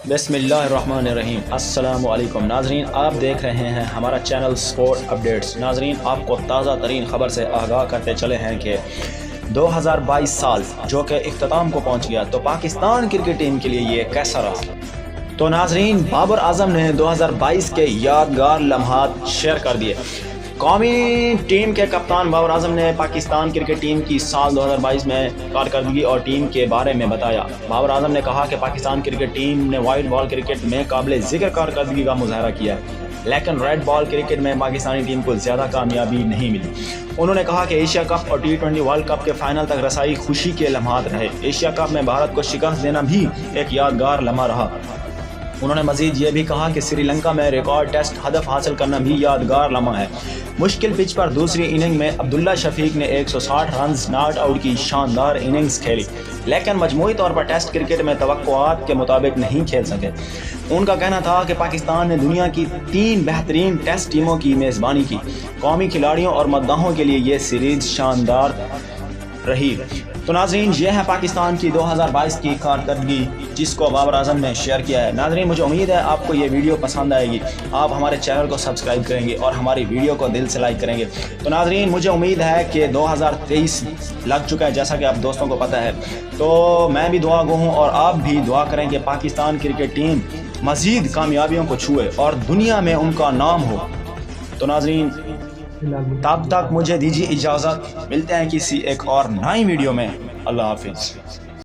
बिस्मिल्लाहिर्रहमानिर्रहीम। अस्सलाम वालेकुम नाजरीन, आप देख रहे हैं हमारा चैनल स्पोर्ट अपडेट्स। नाजरीन, आपको ताज़ा तरीन ख़बर से आगाह करते चले हैं कि 2022 साल जो कि इख्तिताम को पहुंच गया, तो पाकिस्तान क्रिकेट टीम के लिए ये कैसा रहा। तो नाजरीन, बाबर आजम ने 2022 के यादगार लम्हात शेयर कर दिए। कौमी टीम के कप्तान बाबर आजम ने पाकिस्तान क्रिकेट टीम की साल 2022 में कारकर्दगी और टीम के बारे में बताया। बाबर आजम ने कहा कि पाकिस्तान क्रिकेट टीम ने वाइट बॉल क्रिकेट में काबिल ज़िक्र कारकर्दगी का मुजाहरा किया, लेकिन रेड बॉल क्रिकेट में पाकिस्तानी टीम को ज़्यादा कामयाबी नहीं मिली। उन्होंने कहा कि एशिया कप और T20 वर्ल्ड कप के फाइनल तक रसाई खुशी के लम्हात रहे। एशिया कप में भारत को शिकस्त देना भी एक यादगार लम्हा रहा। उन्होंने मजीद ये भी कहा कि श्रीलंका में रिकॉर्ड टेस्ट हदफ हासिल करना भी यादगार लम्हा है। मुश्किल पिच पर दूसरी इनिंग में अब्दुल्ला शफीक ने 160 रन नॉट आउट की शानदार इनिंग्स खेली, लेकिन मजमूई तौर पर टेस्ट क्रिकेट में तवक्कुआत के मुताबिक नहीं खेल सके। उनका कहना था कि पाकिस्तान ने दुनिया की 3 बेहतरीन टेस्ट टीमों की मेज़बानी की। कौमी खिलाड़ियों और मद्दाहों के लिए ये सीरीज शानदार रही। तो नाजरीन, ये है पाकिस्तान की 2022 की कारकर्दगी जिसको बाबर आजम ने शेयर किया है। नाजरीन, मुझे उम्मीद है आपको ये वीडियो पसंद आएगी। आप हमारे चैनल को सब्सक्राइब करेंगे और हमारी वीडियो को दिल से लाइक करेंगे। तो नाजरीन, मुझे उम्मीद है कि 2023 लग चुका है, जैसा कि आप दोस्तों को पता है। तो मैं भी दुआ गो हूँ और आप भी दुआ करें कि पाकिस्तान क्रिकेट टीम मज़ीद कामयाबियों को छुए और दुनिया में उनका नाम हो। तो नाजरीन, तब तक मुझे दीजिए इजाज़त। मिलते हैं किसी एक और नई वीडियो में। अल्लाह हाफिज़।